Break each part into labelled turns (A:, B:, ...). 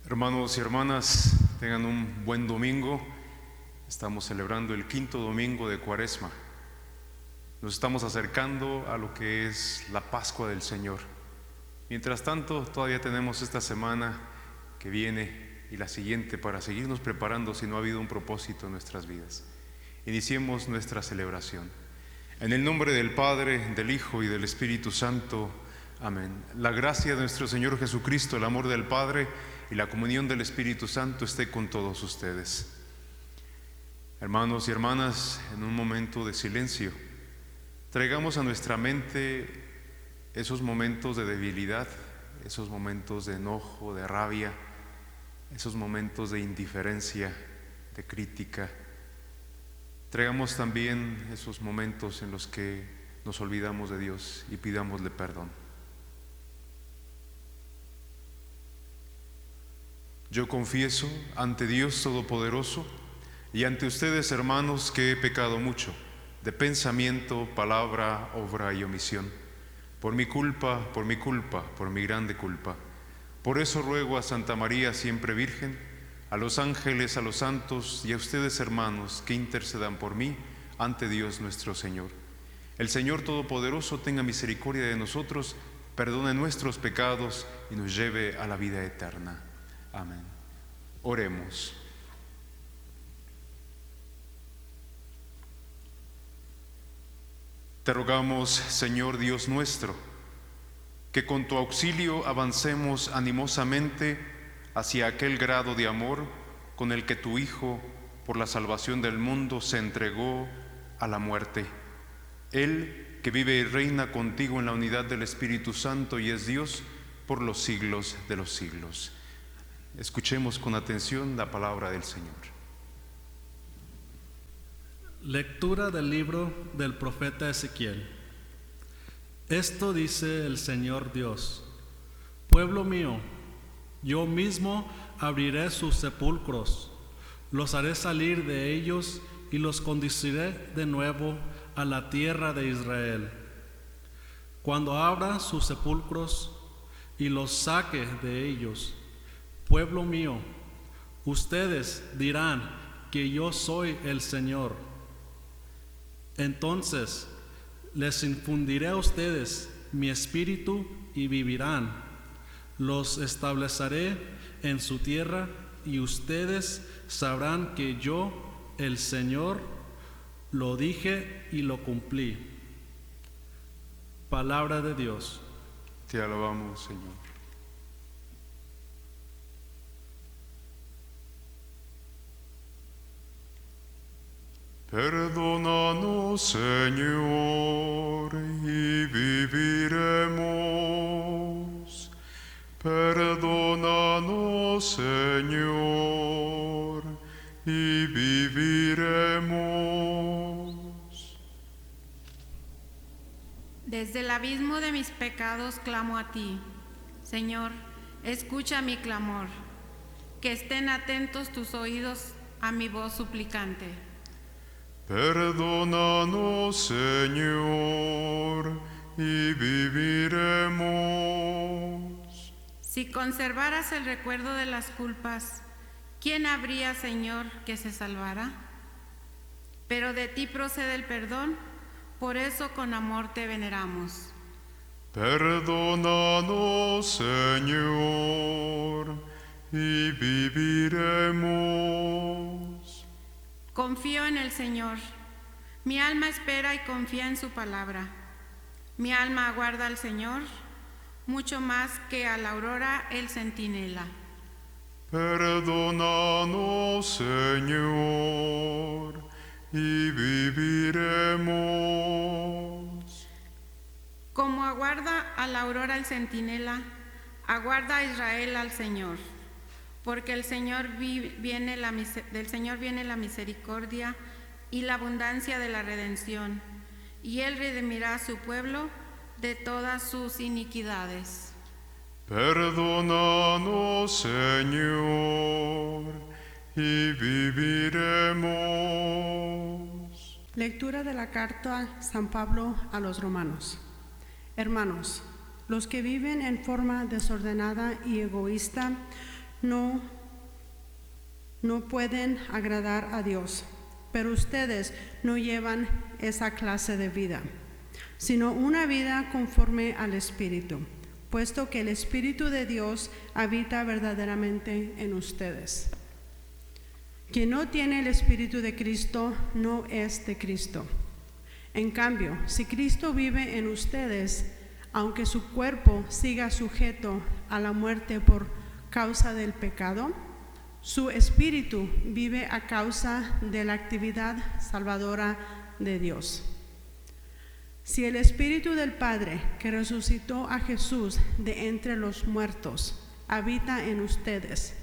A: Hermanos y hermanas, tengan un buen domingo. Estamos celebrando el 5º domingo de Cuaresma. Nos estamos acercando a lo que es la Pascua del Señor. Mientras tanto, todavía tenemos esta semana que viene y la siguiente para seguirnos preparando si no ha habido un propósito en nuestras vidas. Iniciemos nuestra celebración. En el nombre del Padre, del Hijo y del Espíritu Santo. Amén. La gracia de nuestro Señor Jesucristo, el amor del Padre y la comunión del Espíritu Santo esté con todos ustedes. Hermanos y hermanas, en un momento de silencio, traigamos a nuestra mente esos momentos de debilidad, esos momentos de enojo, de rabia, esos momentos de indiferencia, de crítica. Traigamos también esos momentos en los que nos olvidamos de Dios y pidámosle perdón. Yo confieso ante Dios Todopoderoso y ante ustedes, hermanos, que he pecado mucho, de pensamiento, palabra, obra y omisión, por mi culpa, por mi grande culpa. Por eso ruego a Santa María, siempre Virgen, a los ángeles, a los santos y a ustedes, hermanos, que intercedan por mí ante Dios nuestro Señor. El Señor Todopoderoso tenga misericordia de nosotros, perdone nuestros pecados y nos lleve a la vida eterna. Amén. Oremos. Te rogamos, Señor Dios nuestro, que con tu auxilio avancemos animosamente hacia aquel grado de amor con el que tu Hijo, por la salvación del mundo, se entregó a la muerte. Él, que vive y reina contigo en la unidad del Espíritu Santo y es Dios por los siglos de los siglos. Escuchemos con atención la palabra del Señor.
B: Lectura del libro del profeta Ezequiel. Esto dice el Señor Dios: Pueblo mío, yo mismo abriré sus sepulcros, los haré salir de ellos y los conduciré de nuevo a la tierra de Israel. Cuando abra sus sepulcros y los saque de ellos, pueblo mío, ustedes dirán que yo soy el Señor. Entonces les infundiré a ustedes mi espíritu y vivirán. Los estableceré en su tierra y ustedes sabrán que yo, el Señor, lo dije y lo cumplí. Palabra de Dios.
A: Te alabamos, Señor. Perdónanos, Señor, y viviremos. Perdónanos, Señor, y viviremos.
C: Desde el abismo de mis pecados clamo a ti. Señor, escucha mi clamor. Que estén atentos tus oídos a mi voz suplicante.
A: Perdónanos, Señor, y viviremos.
C: Si conservaras el recuerdo de las culpas, ¿quién habría, Señor, que se salvara? Pero de ti procede el perdón, por eso con amor te veneramos.
A: Perdónanos, Señor, y viviremos.
C: Confío en el Señor. Mi alma espera y confía en su palabra. Mi alma aguarda al Señor, mucho más que a la aurora el centinela.
A: Perdónanos, Señor, y viviremos.
C: Como aguarda a la aurora el centinela, aguarda a Israel al Señor. Porque del Señor viene la misericordia y la abundancia de la redención, y Él redimirá a su pueblo de todas sus iniquidades.
A: Perdónanos, Señor, y viviremos.
D: Lectura de la carta San Pablo a los Romanos. Hermanos, los que viven en forma desordenada y egoísta no pueden agradar a Dios, pero ustedes no llevan esa clase de vida, sino una vida conforme al Espíritu, puesto que el Espíritu de Dios habita verdaderamente en ustedes. Quien no tiene el Espíritu de Cristo no es de Cristo. En cambio, si Cristo vive en ustedes, aunque su cuerpo siga sujeto a la muerte por causa del pecado, su espíritu vive a causa de la actividad salvadora de Dios. Si el Espíritu del Padre que resucitó a Jesús de entre los muertos habita en ustedes,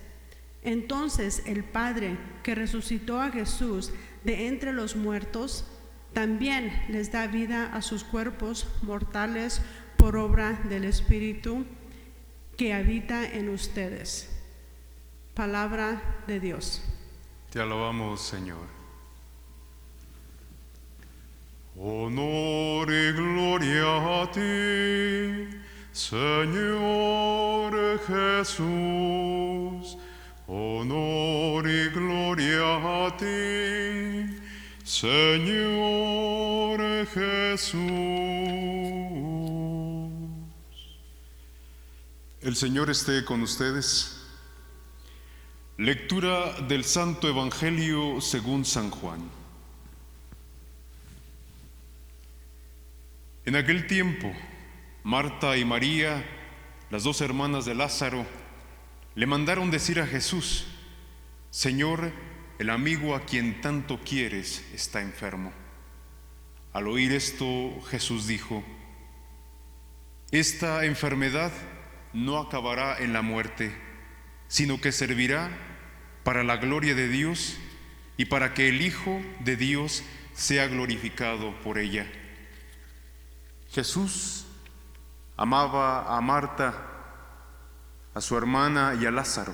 D: entonces el Padre que resucitó a Jesús de entre los muertos también les da vida a sus cuerpos mortales por obra del Espíritu que habita en ustedes. Palabra de Dios.
A: Te alabamos, Señor. Honor y gloria a ti, Señor Jesús. Honor y gloria a ti, Señor Jesús. El Señor esté con ustedes. Lectura del Santo Evangelio según San Juan. En aquel tiempo, Marta y María, las dos hermanas de Lázaro, le mandaron decir a Jesús: Señor, el amigo a quien tanto quieres está enfermo. Al oír esto, Jesús dijo: Esta enfermedad no acabará en la muerte, sino que servirá para la gloria de Dios y para que el Hijo de Dios sea glorificado por ella. Jesús amaba a Marta, a su hermana y a Lázaro.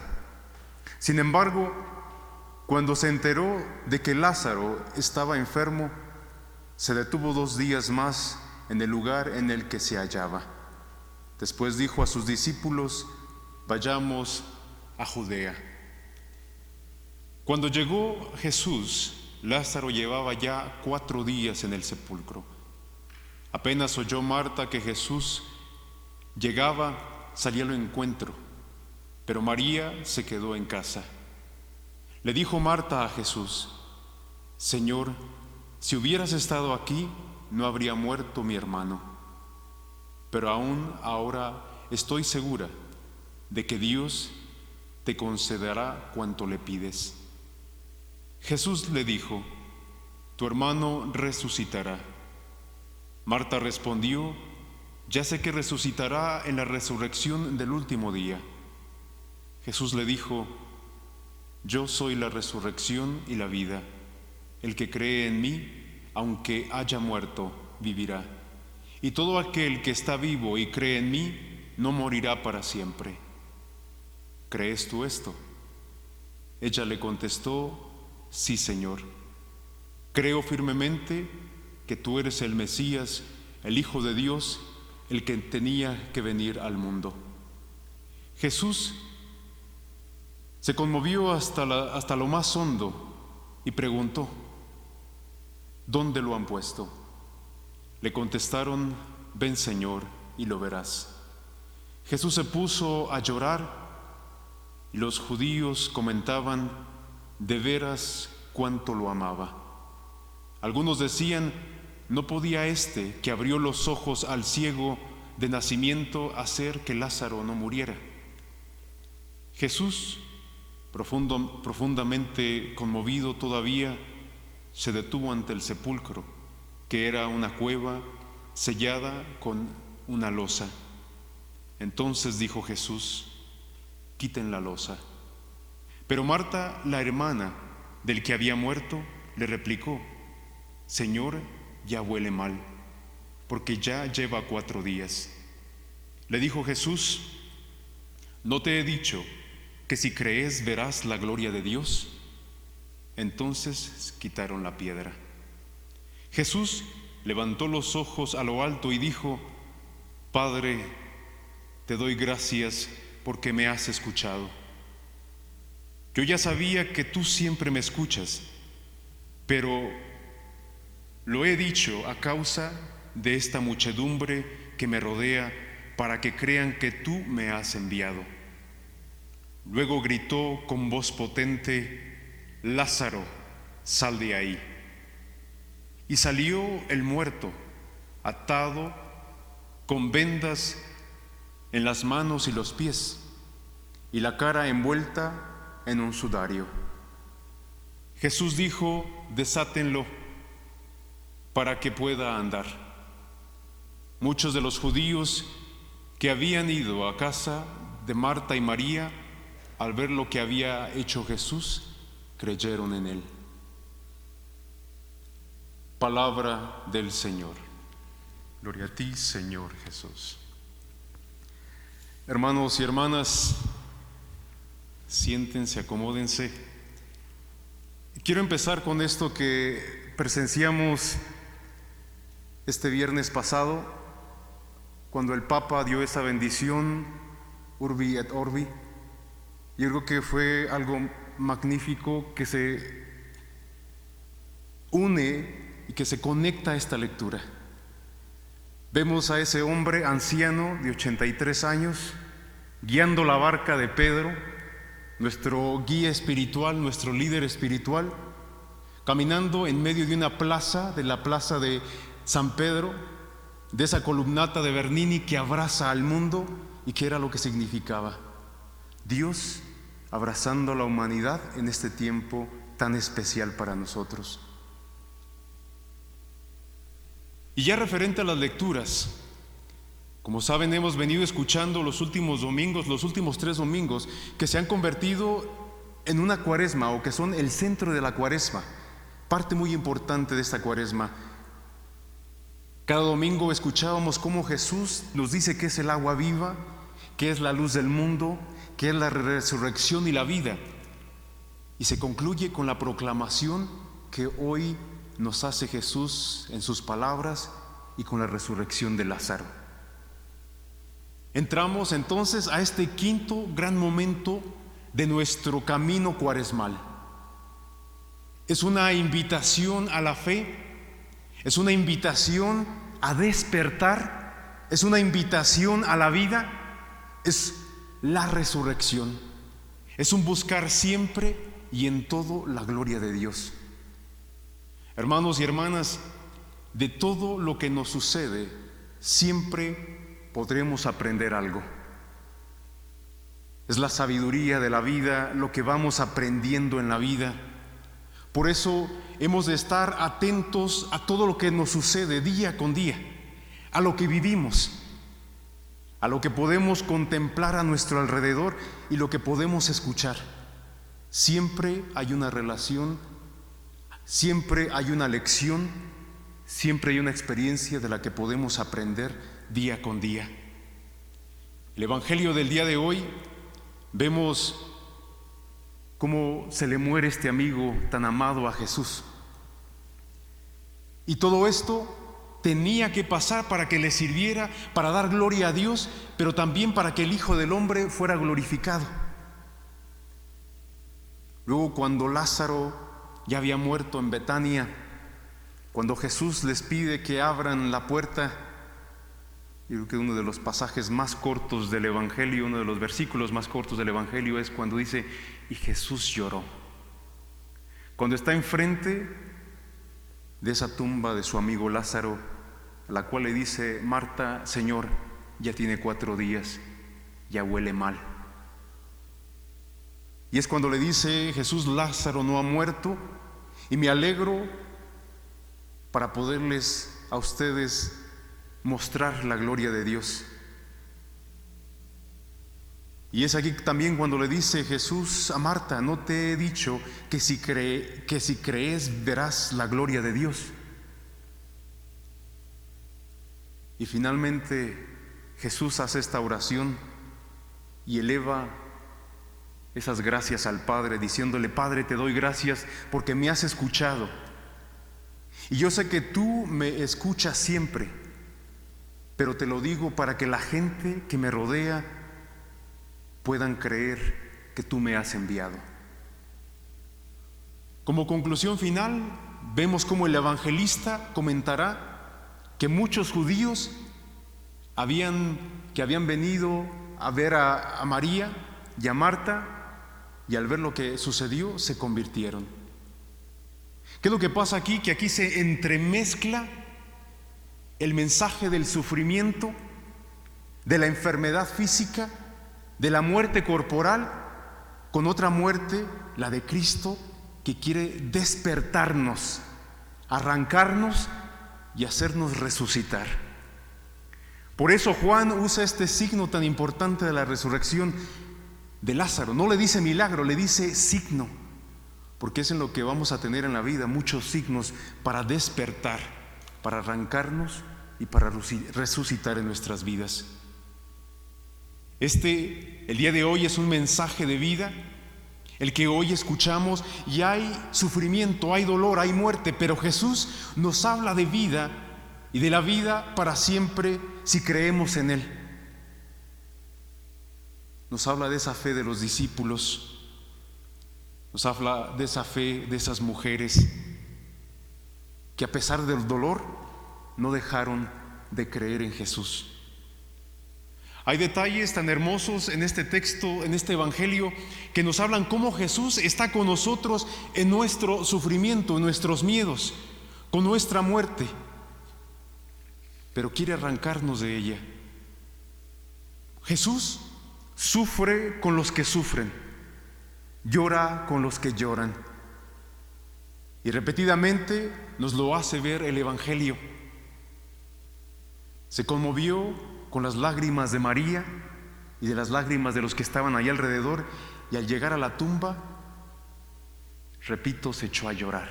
A: Sin embargo, cuando se enteró de que Lázaro estaba enfermo, se detuvo 2 días más en el lugar en el que se hallaba. Después dijo a sus discípulos: Vayamos a Judea. Cuando llegó Jesús, Lázaro llevaba ya 4 días en el sepulcro. Apenas oyó Marta que Jesús llegaba, salió al encuentro, pero María se quedó en casa. Le dijo Marta a Jesús: Señor, si hubieras estado aquí, no habría muerto mi hermano. Pero aún ahora estoy segura de que Dios te concederá cuanto le pides. Jesús le dijo: Tu hermano resucitará. Marta respondió: Ya sé que resucitará en la resurrección del último día. Jesús le dijo: Yo soy la resurrección y la vida. El que cree en mí, aunque haya muerto, vivirá. Y todo aquel que está vivo y cree en mí, no morirá para siempre. ¿Crees tú esto? Ella le contestó: Sí, Señor. Creo firmemente que tú eres el Mesías, el Hijo de Dios, el que tenía que venir al mundo. Jesús se conmovió hasta lo más hondo y preguntó: ¿Dónde lo han puesto? Le contestaron: Ven, Señor, y lo verás. Jesús se puso a llorar y los judíos comentaban de veras cuánto lo amaba. Algunos decían: ¿no podía este que abrió los ojos al ciego de nacimiento hacer que Lázaro no muriera? Jesús, profundamente conmovido todavía, se detuvo ante el sepulcro, que era una cueva sellada con una losa. Entonces dijo Jesús: Quiten la losa. Pero Marta, la hermana del que había muerto, le replicó: Señor, ya huele mal, porque ya lleva 4 días. Le dijo Jesús: ¿no te he dicho que si crees verás la gloria de Dios? Entonces quitaron la piedra. Jesús levantó los ojos a lo alto y dijo: Padre, te doy gracias porque me has escuchado. Yo ya sabía que tú siempre me escuchas, pero lo he dicho a causa de esta muchedumbre que me rodea, para que crean que tú me has enviado. Luego gritó con voz potente: Lázaro, sal de ahí. Y salió el muerto, atado, con vendas en las manos y los pies, y la cara envuelta en un sudario. Jesús dijo: desátenlo para que pueda andar. Muchos de los judíos que habían ido a casa de Marta y María, al ver lo que había hecho Jesús, creyeron en él. Palabra del Señor. Gloria a ti, Señor Jesús. Hermanos y hermanas, siéntense, acomódense. Quiero empezar con esto que presenciamos este viernes pasado, cuando el Papa dio esa bendición, Urbi et Orbi. Yo creo que fue algo magnífico que se une y que se conecta a esta lectura. Vemos a ese hombre anciano de 83 años guiando la barca de Pedro, nuestro guía espiritual, nuestro líder espiritual, caminando en medio de una plaza, de la plaza de San Pedro, de esa columnata de Bernini que abraza al mundo y que era lo que significaba Dios abrazando a la humanidad en este tiempo tan especial para nosotros. Y ya referente a las lecturas, como saben, hemos venido escuchando los últimos domingos, los últimos 3 domingos, que se han convertido en una cuaresma, o que son el centro de la cuaresma, parte muy importante de esta cuaresma. Cada domingo escuchábamos cómo Jesús nos dice que es el agua viva, que es la luz del mundo, que es la resurrección y la vida. Y se concluye con la proclamación que hoy nos hace Jesús en sus palabras y con la resurrección de Lázaro. Entramos entonces a este quinto gran momento de nuestro camino cuaresmal. Es una invitación a la fe, es una invitación a despertar, es una invitación a la vida, es la resurrección, es un buscar siempre y en todo la gloria de Dios. Hermanos y hermanas, de todo lo que nos sucede, siempre podremos aprender algo. Es la sabiduría de la vida, lo que vamos aprendiendo en la vida. Por eso hemos de estar atentos a todo lo que nos sucede día con día, a lo que vivimos, a lo que podemos contemplar a nuestro alrededor y lo que podemos escuchar. Siempre hay una relación, siempre hay una lección, siempre hay una experiencia de la que podemos aprender día con día. El Evangelio del día de hoy, vemos cómo se le muere este amigo tan amado a Jesús. Y todo esto tenía que pasar para que le sirviera para dar gloria a Dios, pero también para que el Hijo del Hombre fuera glorificado. Luego, cuando Lázaro ya había muerto en Betania, cuando Jesús les pide que abran la puerta, yo creo que uno de los pasajes más cortos del Evangelio, uno de los versículos más cortos del Evangelio es cuando dice: y Jesús lloró. Cuando está enfrente de esa tumba de su amigo Lázaro, a la cual le dice: Marta, Señor, ya tiene 4 días, ya huele mal. Y es cuando le dice Jesús: Lázaro no ha muerto, y me alegro para poderles a ustedes mostrar la gloria de Dios. Y es aquí también cuando le dice Jesús a Marta: no te he dicho que si crees verás la gloria de Dios. Y finalmente Jesús hace esta oración y eleva esas gracias al Padre, diciéndole: Padre, te doy gracias porque me has escuchado. Y yo sé que tú me escuchas siempre, pero te lo digo para que la gente que me rodea puedan creer que tú me has enviado. Como conclusión final, vemos cómo el evangelista comentará que muchos judíos que habían venido a ver a María y a Marta, y al ver lo que sucedió, se convirtieron. ¿Qué es lo que pasa aquí? Que aquí se entremezcla el mensaje del sufrimiento, de la enfermedad física, de la muerte corporal, con otra muerte, la de Cristo, que quiere despertarnos, arrancarnos y hacernos resucitar. Por eso Juan usa este signo tan importante de la resurrección de Lázaro. No le dice milagro, le dice signo, porque es en lo que vamos a tener en la vida, muchos signos para despertar, para arrancarnos y para resucitar en nuestras vidas. El día de hoy es un mensaje de vida, el que hoy escuchamos, y hay sufrimiento, hay dolor, hay muerte, pero Jesús nos habla de vida y de la vida para siempre si creemos en Él. Nos habla de esa fe de los discípulos, nos habla de esa fe de esas mujeres que a pesar del dolor no dejaron de creer en Jesús. Hay detalles tan hermosos en este texto, en este evangelio, que nos hablan cómo Jesús está con nosotros en nuestro sufrimiento, en nuestros miedos, con nuestra muerte, pero quiere arrancarnos de ella. Jesús sufre con los que sufren, llora con los que lloran, y repetidamente nos lo hace ver el evangelio. Se conmovió con las lágrimas de María y de las lágrimas de los que estaban ahí alrededor, y al llegar a la tumba, repito, se echó a llorar.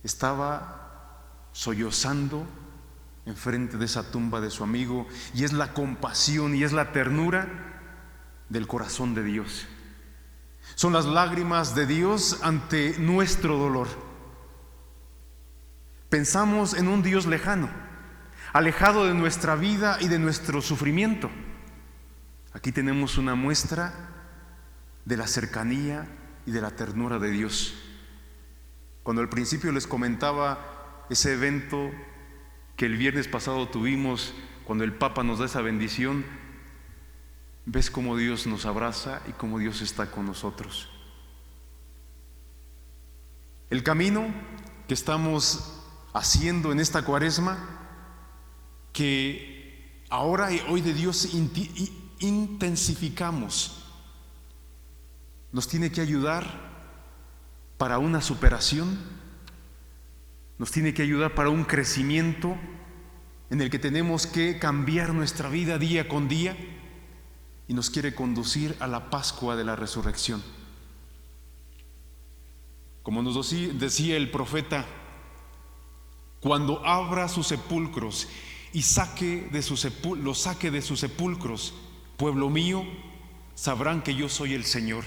A: Estaba sollozando enfrente de esa tumba de su amigo, y es la compasión y es la ternura del corazón de Dios. Son las lágrimas de Dios ante nuestro dolor. Pensamos en un Dios lejano, alejado de nuestra vida y de nuestro sufrimiento. Aquí tenemos una muestra de la cercanía y de la ternura de Dios. Cuando al principio les comentaba ese evento que el viernes pasado tuvimos, cuando el Papa nos da esa bendición, ves cómo Dios nos abraza y cómo Dios está con nosotros. El camino que estamos haciendo en esta Cuaresma, que ahora y hoy de Dios intensificamos, nos tiene que ayudar para una superación, nos tiene que ayudar para un crecimiento en el que tenemos que cambiar nuestra vida día con día, y nos quiere conducir a la Pascua de la Resurrección. Como nos decía el profeta, cuando abra sus sepulcros y los saque de sus sepulcros, pueblo mío, sabrán que yo soy el Señor.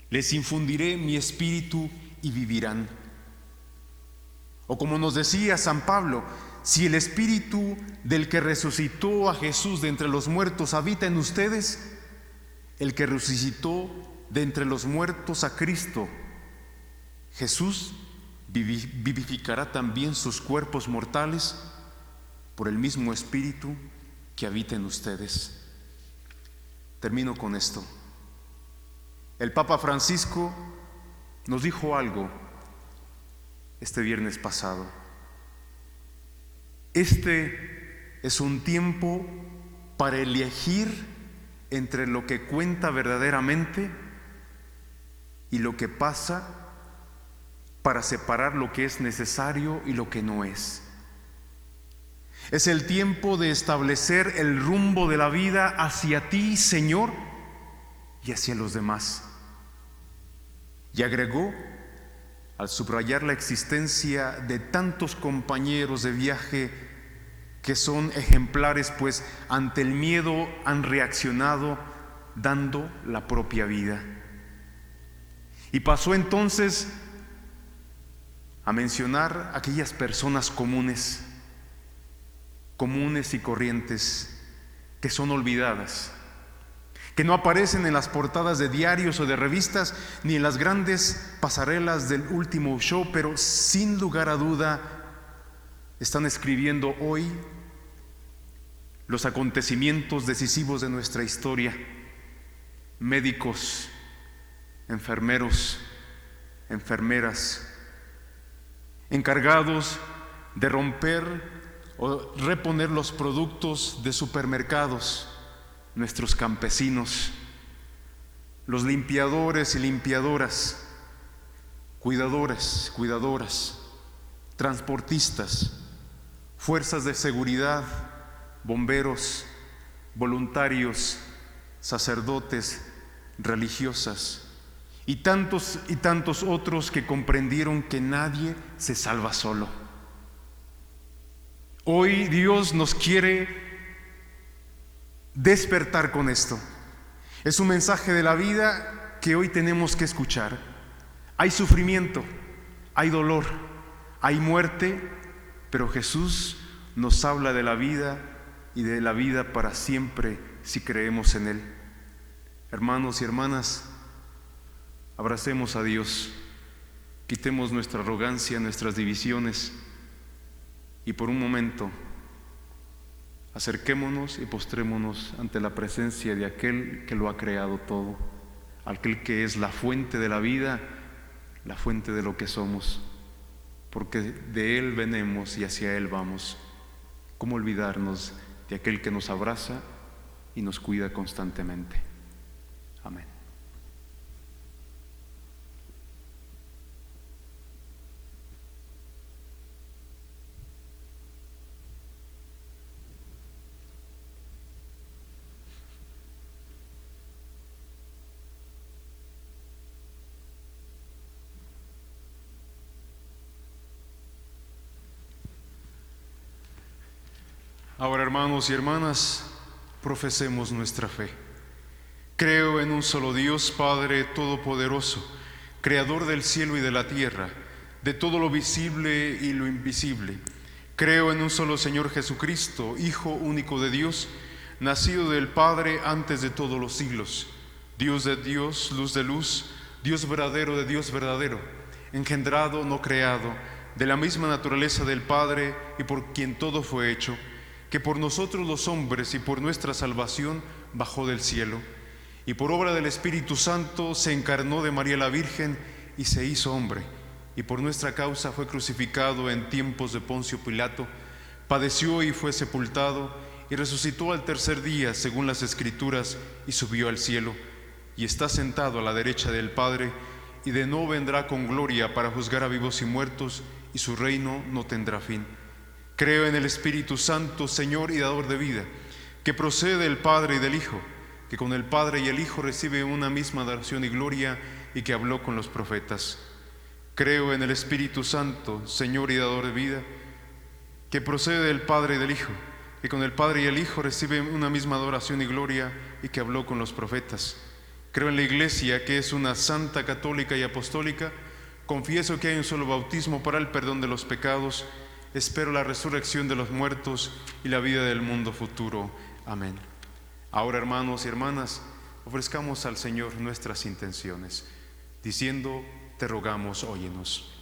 A: Les infundiré mi espíritu y vivirán. O como nos decía San Pablo, si el espíritu del que resucitó a Jesús de entre los muertos habita en ustedes, el que resucitó de entre los muertos a Cristo, Jesús, vivificará también sus cuerpos mortales por el mismo espíritu que habita en ustedes. Termino con esto. El Papa Francisco nos dijo algo este viernes pasado. Este es un tiempo para elegir entre lo que cuenta verdaderamente y lo que pasa, para separar lo que es necesario y lo que no es. Es el tiempo de establecer el rumbo de la vida hacia ti, Señor, y hacia los demás. Y agregó, al subrayar la existencia de tantos compañeros de viaje que son ejemplares, pues ante el miedo han reaccionado dando la propia vida. Y pasó entonces a mencionar aquellas personas comunes y corrientes que son olvidadas, que no aparecen en las portadas de diarios o de revistas, ni en las grandes pasarelas del último show, pero sin lugar a duda están escribiendo hoy los acontecimientos decisivos de nuestra historia. Médicos, enfermeros, enfermeras, encargados de romper o reponer los productos de supermercados, nuestros campesinos, los limpiadores y limpiadoras, cuidadores, cuidadoras, transportistas, fuerzas de seguridad, bomberos, voluntarios, sacerdotes, religiosas y tantos otros que comprendieron que nadie se salva solo. Hoy Dios nos quiere despertar con esto. Es un mensaje de la vida que hoy tenemos que escuchar. Hay sufrimiento, hay dolor, hay muerte, pero Jesús nos habla de la vida y de la vida para siempre si creemos en Él. Hermanos y hermanas, abracemos a Dios, quitemos nuestra arrogancia, nuestras divisiones y por un momento acerquémonos y postrémonos ante la presencia de aquel que lo ha creado todo, aquel que es la fuente de la vida, la fuente de lo que somos, porque de Él venimos y hacia Él vamos. ¿Cómo olvidarnos de aquel que nos abraza y nos cuida constantemente? Amén. Ahora, hermanos y hermanas, profesemos nuestra fe. Creo en un solo Dios, Padre Todopoderoso, Creador del cielo y de la tierra, de todo lo visible y lo invisible. Creo en un solo Señor Jesucristo, Hijo único de Dios, nacido del Padre antes de todos los siglos, Dios de Dios, luz de luz, Dios verdadero de Dios verdadero, engendrado, no creado, de la misma naturaleza del Padre y por quien todo fue hecho, que por nosotros los hombres y por nuestra salvación bajó del cielo, y por obra del Espíritu Santo se encarnó de María la Virgen y se hizo hombre, y por nuestra causa fue crucificado en tiempos de Poncio Pilato, padeció y fue sepultado, y resucitó al tercer día según las Escrituras, y subió al cielo, y está sentado a la derecha del Padre, y de nuevo vendrá con gloria para juzgar a vivos y muertos, y su reino no tendrá fin. Creo en el Espíritu Santo, Señor y dador de vida, que procede del Padre y del Hijo, que con el Padre y el Hijo recibe una misma adoración y gloria, y que habló con los profetas. Creo en el Espíritu Santo, Señor y dador de vida, que procede del Padre y del Hijo, que con el Padre y el Hijo recibe una misma adoración y gloria, y que habló con los profetas. Creo en la Iglesia, que es una santa, católica y apostólica. Confieso que hay un solo bautismo para el perdón de los pecados. Espero la resurrección de los muertos y la vida del mundo futuro. Amén. Ahora, hermanos y hermanas, ofrezcamos al Señor nuestras intenciones, diciendo: te rogamos, óyenos.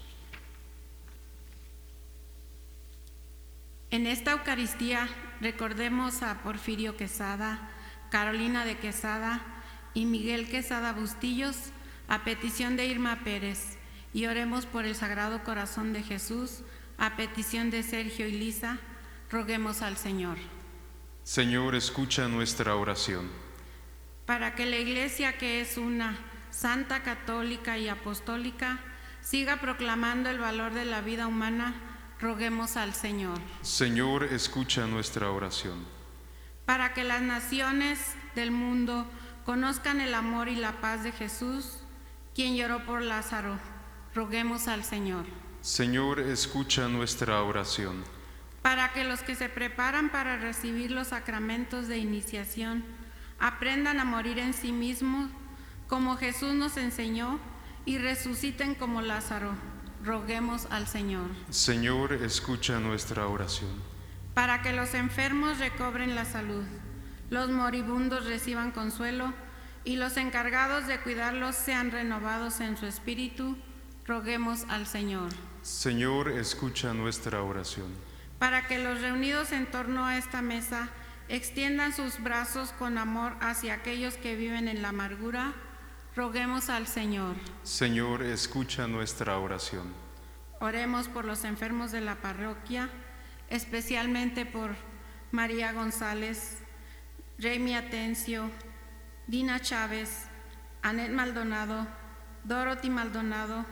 C: En esta Eucaristía recordemos a Porfirio Quesada, Carolina de Quesada y Miguel Quesada Bustillos, a petición de Irma Pérez, y oremos por el Sagrado Corazón de Jesús, a petición de Sergio y Lisa. Roguemos al Señor.
A: Señor, escucha nuestra oración.
C: Para que la Iglesia, que es una, santa, católica y apostólica, siga proclamando el valor de la vida humana, roguemos al Señor.
A: Señor, escucha nuestra oración.
C: Para que las naciones del mundo conozcan el amor y la paz de Jesús, quien lloró por Lázaro, roguemos al Señor.
A: Señor, escucha nuestra oración.
C: Para que los que se preparan para recibir los sacramentos de iniciación aprendan a morir en sí mismos, como Jesús nos enseñó, y resuciten como Lázaro, roguemos al Señor.
A: Señor, escucha nuestra oración.
C: Para que los enfermos recobren la salud, los moribundos reciban consuelo y los encargados de cuidarlos sean renovados en su espíritu, roguemos al Señor.
A: Señor, escucha nuestra oración.
C: Para que los reunidos en torno a esta mesa extiendan sus brazos con amor hacia aquellos que viven en la amargura, roguemos al Señor.
A: Señor, escucha nuestra oración.
C: Oremos por los enfermos de la parroquia, especialmente por María González, Remy Atencio, Dina Chávez, Anet Maldonado, Dorothy Maldonado,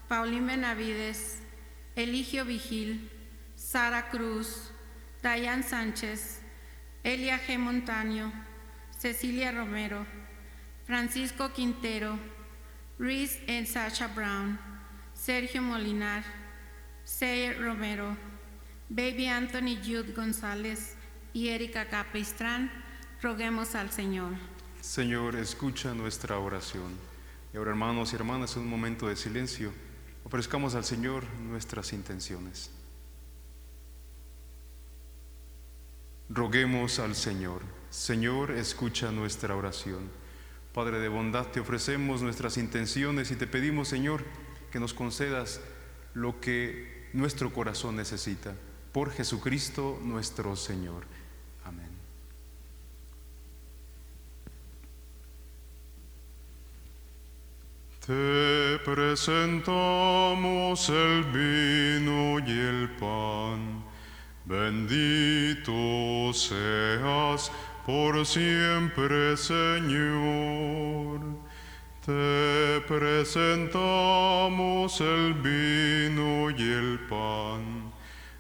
C: Paulín Benavides, Eligio Vigil, Sara Cruz, Dayan Sánchez, Elia G. Montaño, Cecilia Romero, Francisco Quintero, Reese and Sacha Brown, Sergio Molinar, Sayer Romero, Baby Anthony Jude González y Erika Capistrán, roguemos al Señor.
A: Señor, escucha nuestra oración. Y ahora, hermanos y hermanas, en un momento de silencio, ofrezcamos al Señor nuestras intenciones. Roguemos al Señor. Señor, escucha nuestra oración. Padre de bondad, te ofrecemos nuestras intenciones y te pedimos, Señor, que nos concedas lo que nuestro corazón necesita. Por Jesucristo nuestro Señor. Amén. Te presentamos el vino y el pan. Bendito seas por siempre, Señor. Te presentamos el vino y el pan.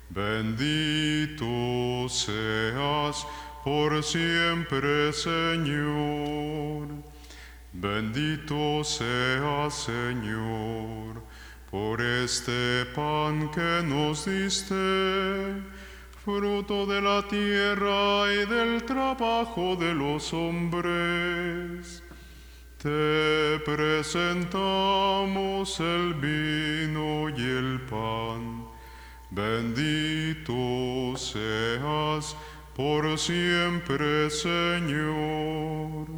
A: Bendito seas por siempre, Señor. Bendito seas, Señor, por este pan que nos diste, fruto de la tierra y del trabajo de los hombres. Te presentamos el vino y el pan. Bendito seas por siempre, Señor.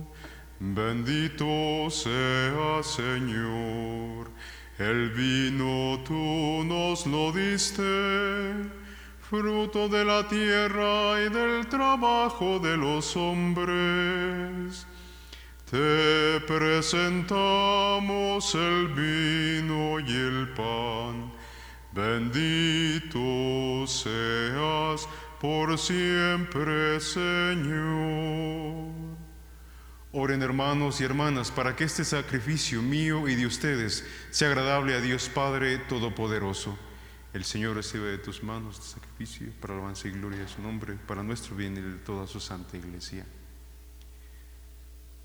A: Bendito seas, Señor. El vino tú nos lo diste, fruto de la tierra y del trabajo de los hombres. Te presentamos el vino y el pan. Bendito seas por siempre, Señor. Oren, hermanos y hermanas, para que este sacrificio mío y de ustedes sea agradable a Dios Padre Todopoderoso. El Señor recibe de tus manos este sacrificio para alabanza y gloria de su nombre, para nuestro bien y de toda su santa iglesia.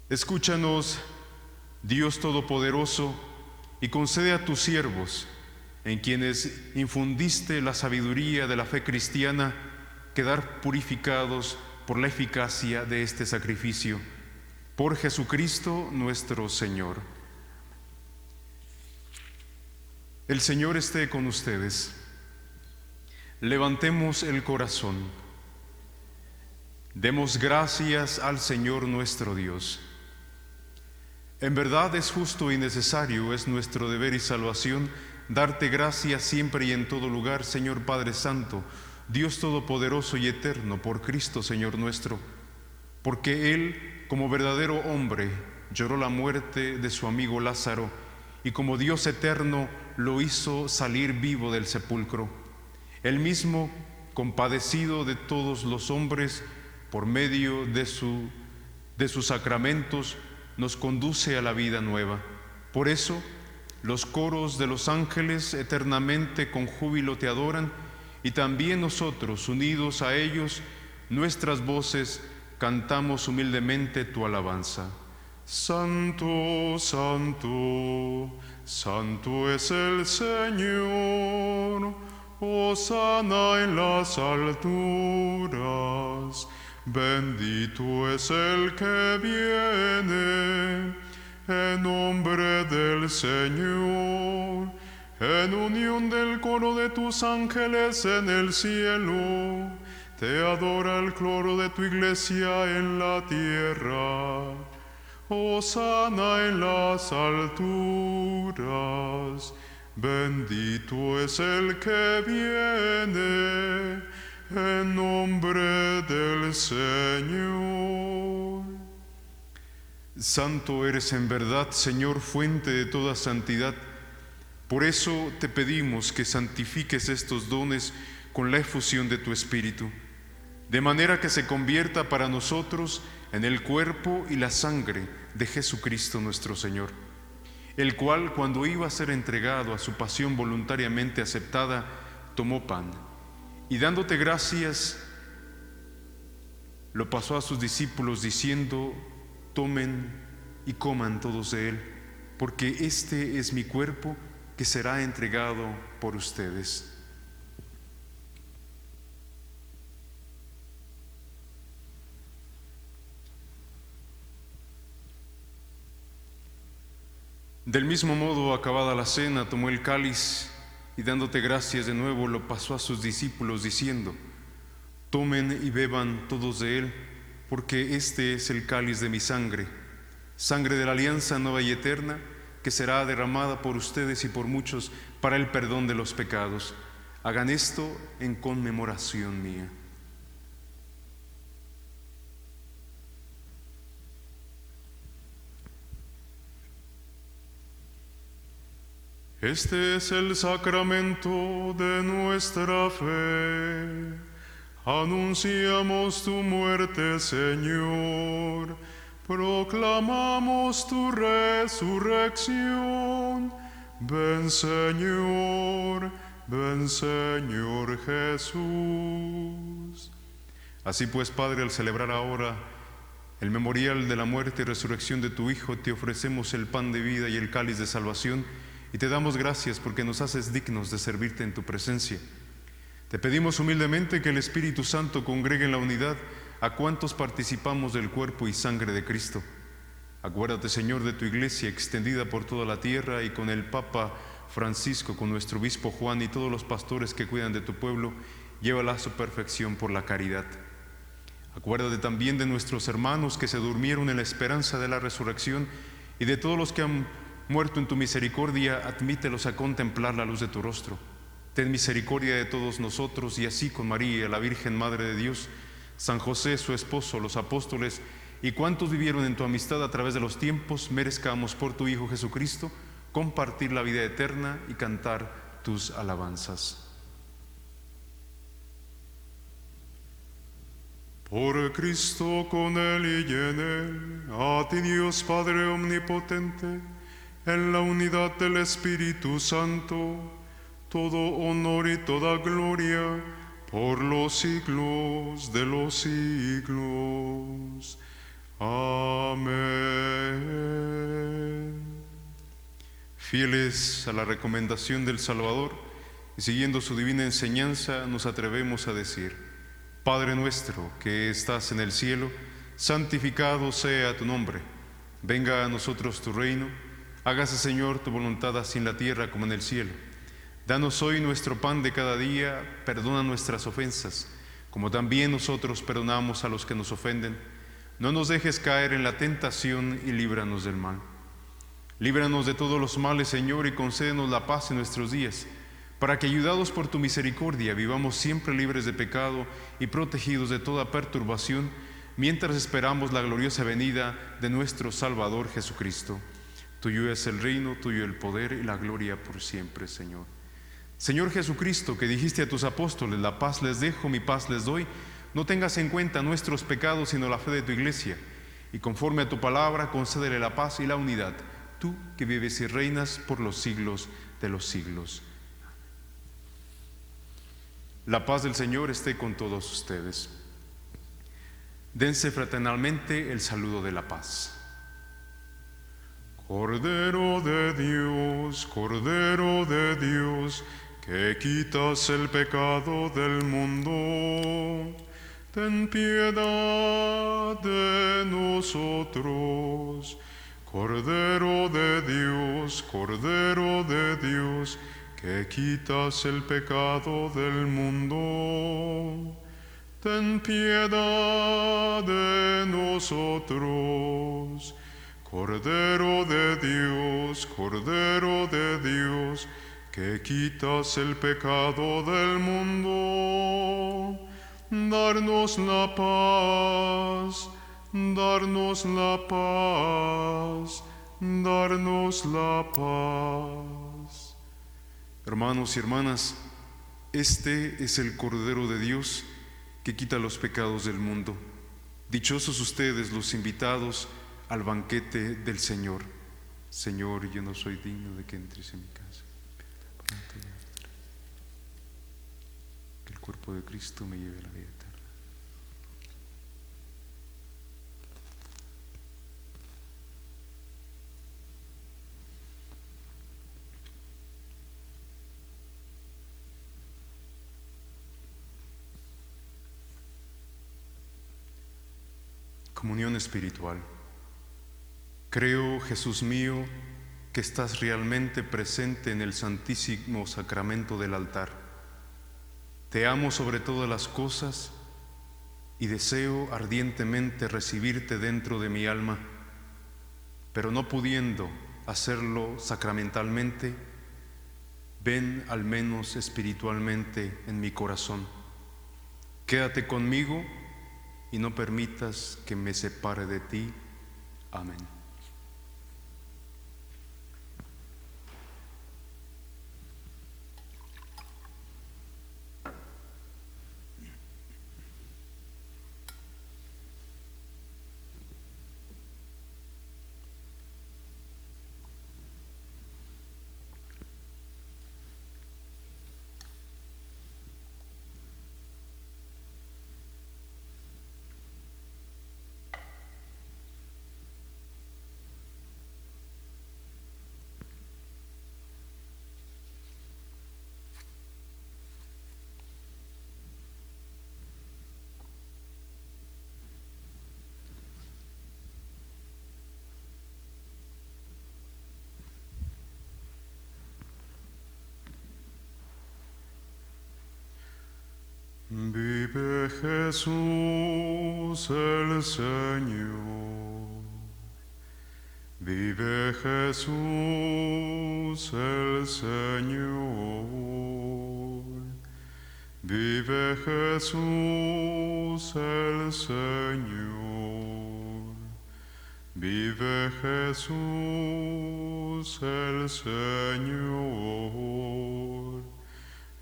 A: Escúchanos, Dios Todopoderoso, y concede a tus siervos, en quienes infundiste la sabiduría de la fe cristiana, quedar purificados por la eficacia de este sacrificio. Por Jesucristo nuestro Señor. El Señor esté con ustedes. Levantemos el corazón. Demos gracias al Señor nuestro Dios. En verdad es justo y necesario, es nuestro deber y salvación, darte gracias siempre y en todo lugar, Señor Padre Santo, Dios Todopoderoso y Eterno, por Cristo Señor nuestro, porque Él, como verdadero hombre, lloró la muerte de su amigo Lázaro, y como Dios eterno lo hizo salir vivo del sepulcro. Él mismo, compadecido de todos los hombres, por medio de sus sacramentos, nos conduce a la vida nueva. Por eso, los coros de los ángeles eternamente con júbilo te adoran, y también nosotros, unidos a ellos, nuestras voces cantamos humildemente tu alabanza. Santo, santo, santo es el Señor, hosana en las alturas. Bendito es el que viene en nombre del Señor, en unión del coro de tus ángeles en el cielo. Te adora el cloro de tu iglesia en la tierra. Hosana en las alturas. Bendito es el que viene en nombre del Señor. Santo eres en verdad, Señor, fuente de toda santidad. Por eso te pedimos que santifiques estos dones con la efusión de tu Espíritu, de manera que se convierta para nosotros en el cuerpo y la sangre de Jesucristo nuestro Señor, el cual, cuando iba a ser entregado a su pasión voluntariamente aceptada, tomó pan y, dándote gracias, lo pasó a sus discípulos diciendo: tomen y coman todos de él, porque este es mi cuerpo que será entregado por ustedes. Del mismo modo, acabada la cena, tomó el cáliz y, dándote gracias de nuevo, lo pasó a sus discípulos diciendo: tomen y beban todos de él, porque este es el cáliz de mi sangre, sangre de la alianza nueva y eterna, que será derramada por ustedes y por muchos para el perdón de los pecados. Hagan esto en conmemoración mía. Este es el sacramento de nuestra fe. Anunciamos tu muerte, Señor. Proclamamos tu resurrección. Ven, Señor Jesús. Así pues, Padre, al celebrar ahora el memorial de la muerte y resurrección de tu Hijo, te ofrecemos el pan de vida y el cáliz de salvación, y te damos gracias porque nos haces dignos de servirte en tu presencia. Te pedimos humildemente que el Espíritu Santo congregue en la unidad a cuantos participamos del cuerpo y sangre de Cristo. Acuérdate, Señor, de tu iglesia extendida por toda la tierra, y con el Papa Francisco, con nuestro obispo Juan y todos los pastores que cuidan de tu pueblo, llévala a su perfección por la caridad. Acuérdate también de nuestros hermanos que se durmieron en la esperanza de la resurrección, y de todos los que han muerto en tu misericordia, admítelos a contemplar la luz de tu rostro. Ten misericordia de todos nosotros, y así con María, la Virgen Madre de Dios, San José, su esposo, los apóstoles y cuantos vivieron en tu amistad a través de los tiempos, merezcamos por tu Hijo Jesucristo compartir la vida eterna y cantar tus alabanzas. Por Cristo, con Él y en Él, a ti Dios Padre omnipotente, en la unidad del Espíritu Santo, todo honor y toda gloria por los siglos de los siglos. Amén. Fieles a la recomendación del Salvador y siguiendo su divina enseñanza, nos atrevemos a decir: Padre nuestro que estás en el cielo, santificado sea tu nombre. Venga a nosotros tu reino. Hágase, Señor, tu voluntad, así en la tierra como en el cielo. Danos hoy nuestro pan de cada día. Perdona nuestras ofensas, como también nosotros perdonamos a los que nos ofenden. No nos dejes caer en la tentación y líbranos del mal. Líbranos de todos los males, Señor, y concédenos la paz en nuestros días, para que, ayudados por tu misericordia, vivamos siempre libres de pecado y protegidos de toda perturbación, mientras esperamos la gloriosa venida de nuestro Salvador Jesucristo. Tuyo es el reino, tuyo el poder y la gloria por siempre, Señor. Señor Jesucristo, que dijiste a tus apóstoles: la paz les dejo, mi paz les doy, no tengas en cuenta nuestros pecados, sino la fe de tu iglesia, y conforme a tu palabra, concédele la paz y la unidad, tú que vives y reinas por los siglos de los siglos. La paz del Señor esté con todos ustedes. Dense fraternalmente el saludo de la paz. Cordero de Dios, que quitas el pecado del mundo, ten piedad de nosotros. Cordero de Dios, que quitas el pecado del mundo, ten piedad de nosotros. Cordero de Dios, que quitas el pecado del mundo, darnos la paz, darnos la paz, darnos la paz. Hermanos y hermanas, este es el Cordero de Dios que quita los pecados del mundo. Dichosos ustedes los invitados al banquete del Señor. Señor, yo no soy digno de que entres en mi casa. Que el cuerpo de Cristo me lleve a la vida eterna. Comunión espiritual. Creo, Jesús mío, que estás realmente presente en el santísimo sacramento del altar. Te amo sobre todas las cosas y deseo ardientemente recibirte dentro de mi alma, pero no pudiendo hacerlo sacramentalmente, ven al menos espiritualmente en mi corazón. Quédate conmigo y no permitas que me separe de ti. Amén. Vive Jesús el Señor, vive Jesús el Señor, vive Jesús el Señor, vive Jesús el Señor.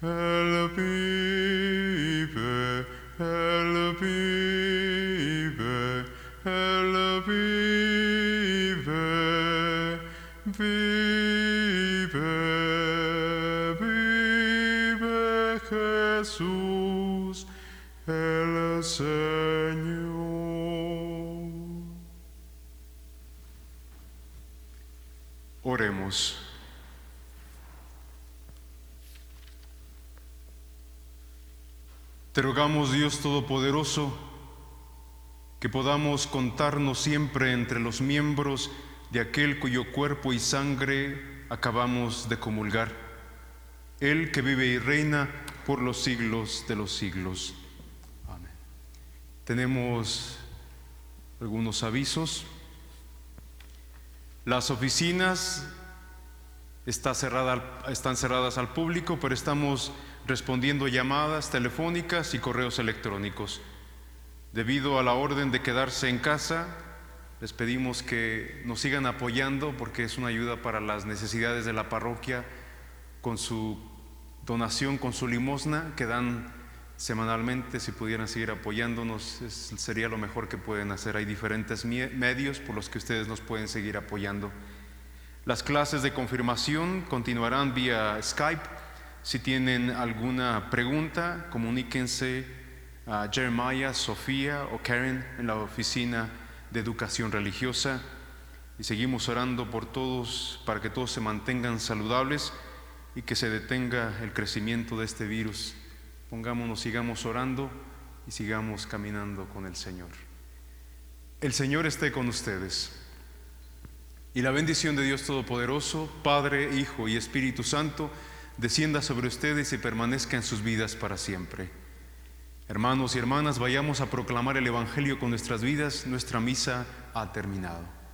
A: Él vive, Él vive, Él vive, vive, vive Jesús el Señor. Oremos. Te rogamos, Dios Todopoderoso, que podamos contarnos siempre entre los miembros de aquel cuyo cuerpo y sangre acabamos de comulgar, Él que vive y reina por los siglos de los siglos. Amén. Tenemos algunos avisos. Las oficinas están cerradas al público, pero estamos respondiendo llamadas telefónicas y correos electrónicos. Debido a la orden de quedarse en casa, les pedimos que nos sigan apoyando porque es una ayuda para las necesidades de la parroquia con su donación, con su limosna que dan semanalmente. Si pudieran seguir apoyándonos, sería lo mejor que pueden hacer. Hay diferentes medios por los que ustedes nos pueden seguir apoyando. Las clases de confirmación continuarán vía Skype. Si tienen alguna pregunta, comuníquense a Jeremiah, Sofía o Karen en la oficina de educación religiosa. Y seguimos orando por todos para que todos se mantengan saludables y que se detenga el crecimiento de este virus. Sigamos orando y sigamos caminando con el Señor. El Señor esté con ustedes. Y la bendición de Dios Todopoderoso, Padre, Hijo y Espíritu Santo, descienda sobre ustedes y permanezca en sus vidas para siempre. Hermanos y hermanas, vayamos a proclamar el Evangelio con nuestras vidas. Nuestra misa ha terminado.